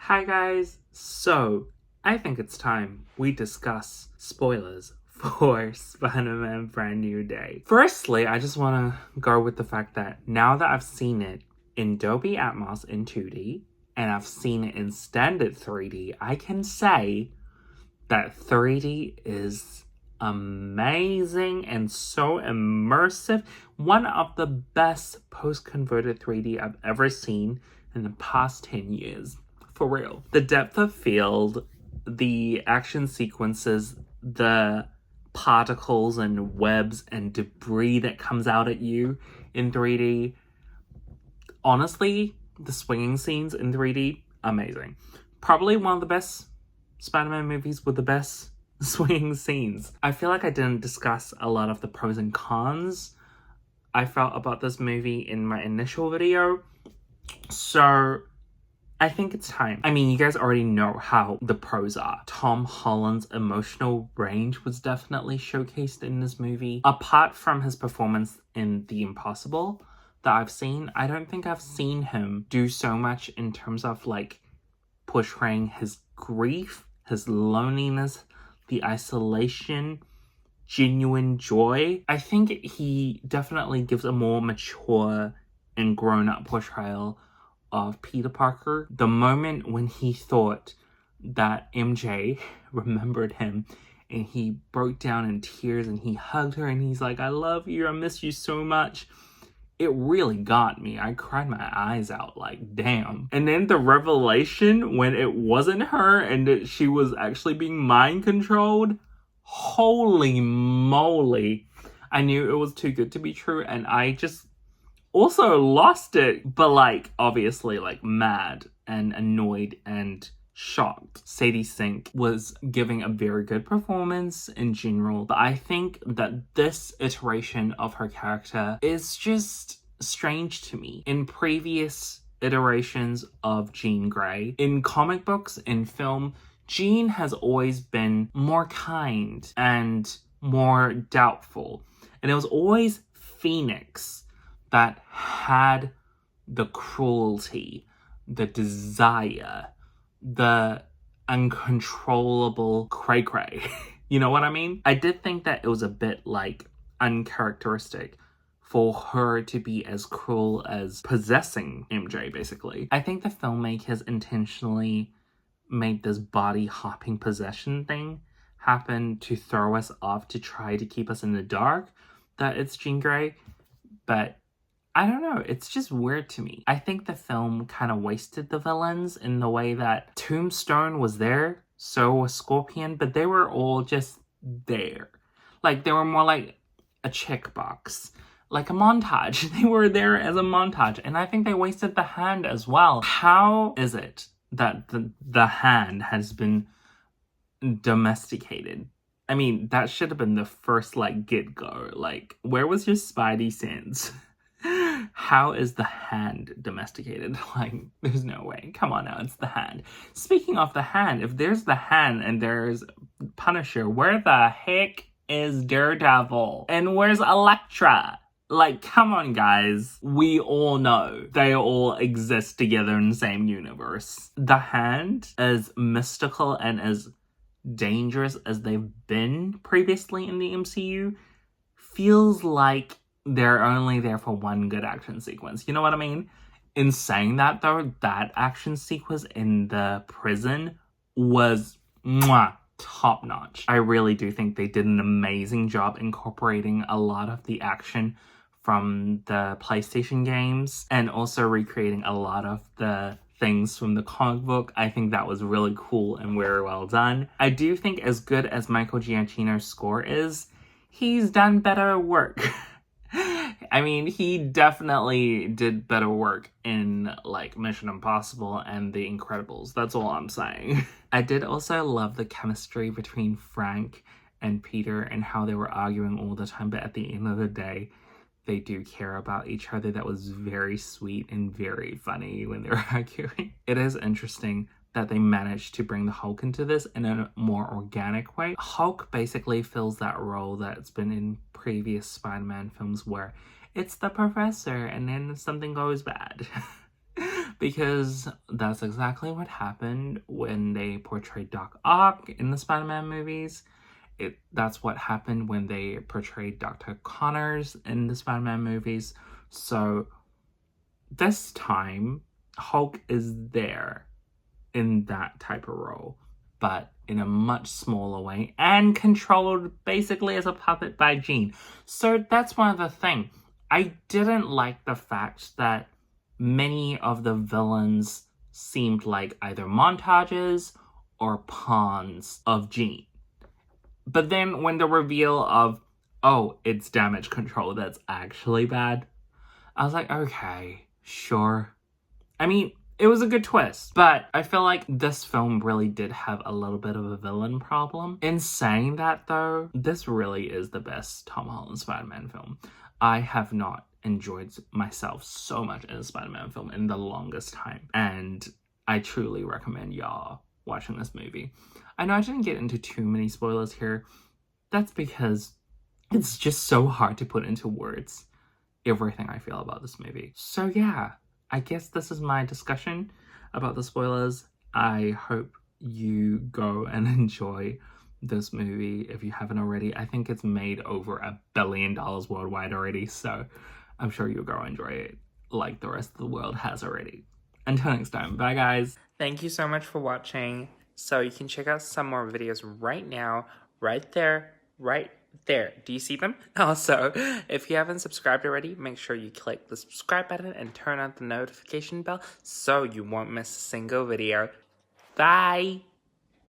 Hi guys, so I think it's time we discuss spoilers for Spider-Man Brand New Day. Firstly, I just want to go with the fact that now that I've seen it in Dolby Atmos in 2D and I've seen it in standard 3D, I can say that 3D is amazing and so immersive. One of the best post-converted 3D I've ever seen in the past 10 years. For real. The depth of field, the action sequences, the particles and webs and debris that comes out at you in 3D. Honestly, the swinging scenes in 3D, amazing. Probably one of the best Spider-Man movies with the best swinging scenes. I feel like I didn't discuss a lot of the pros and cons I felt about this movie in my initial video. So I think it's time. I mean, you guys already know how the pros are. Tom Holland's emotional range was definitely showcased in this movie. Apart from his performance in The Impossible that I've seen, I don't think I've seen him do so much in terms of like portraying his grief, his loneliness, the isolation, genuine joy. I think he definitely gives a more mature and grown-up portrayal of Peter Parker. The moment when he thought that MJ remembered him and he broke down in tears and he hugged her and he's like, I love you, I miss you so much. It really got me. I cried my eyes out, like, damn. And then the revelation when it wasn't her and that she was actually being mind controlled, holy moly. I knew it was too good to be true, and I just also lost it, but like obviously like mad and annoyed and shocked. Sadie Sink was giving a very good performance in general, but I think that this iteration of her character is just strange to me. In previous iterations of Jean Grey, in comic books, in film, Jean has always been more kind and more doubtful, and it was always Phoenix that had the cruelty, the desire, the uncontrollable cray-cray. You know what I mean? I did think that it was a bit, like, uncharacteristic for her to be as cruel as possessing MJ, basically. I think the filmmakers intentionally made this body-hopping possession thing happen to throw us off, to try to keep us in the dark that it's Jean Grey, but I don't know, it's just weird to me. I think the film kind of wasted the villains in the way that Tombstone was there, so was Scorpion, but they were all just there. Like, they were more like a checkbox, like a montage. They were there as a montage, and I think they wasted the hand as well. How is it that the hand has been domesticated? I mean, that should have been the first, like, get-go. Like, where was your Spidey sense? How is the hand domesticated? Like, there's no way. Come on now, it's the hand. Speaking of the hand, if there's the hand and there's Punisher, where the heck is Daredevil? And where's Elektra? Like, come on, guys. We all know they all exist together in the same universe. The Hand, as mystical and as dangerous as they've been previously in the MCU, feels like they're only there for one good action sequence. You know what I mean? In saying that, though, that action sequence in the prison was top-notch. I really do think they did an amazing job incorporating a lot of the action from the PlayStation games and also recreating a lot of the things from the comic book. I think that was really cool and very well done. I do think as good as Michael Giacchino's score is, he's done better work. I mean, he definitely did better work in, like, Mission Impossible and The Incredibles. That's all I'm saying. I did also love the chemistry between Frank and Peter and how they were arguing all the time, but at the end of the day, they do care about each other. That was very sweet and very funny when they were arguing. It is interesting that they managed to bring the Hulk into this in a more organic way. Hulk basically fills that role that's been in previous Spider-Man films where it's the professor and then something goes bad. because that's exactly what happened when they portrayed Doc Ock in the Spider-Man movies. That's what happened when they portrayed Dr. Connors in the Spider-Man movies. So this time, Hulk is there in that type of role, but in a much smaller way and controlled basically as a puppet by Jean. So that's one of the things. I didn't like the fact that many of the villains seemed like either montages or pawns of Jean. But then when the reveal of, oh, it's damage control that's actually bad, I was like, okay, sure. I mean, it was a good twist, but I feel like this film really did have a little bit of a villain problem. In saying that, though, this really is the best Tom Holland Spider-Man film. I have not enjoyed myself so much in a Spider-Man film in the longest time, and I truly recommend y'all watching this movie. I know I didn't get into too many spoilers here. That's because it's just so hard to put into words everything I feel about this movie. So yeah, I guess this is my discussion about the spoilers. I hope you go and enjoy this movie if you haven't already. I think it's made over $1 billion worldwide already, so I'm sure you'll go enjoy it like the rest of the world has already. Until next time, bye guys. Thank you so much for watching. So you can check out some more videos right now, right there. Do you see them? Also, if you haven't subscribed already, make sure you click the subscribe button and turn on the notification bell so you won't miss a single video. Bye!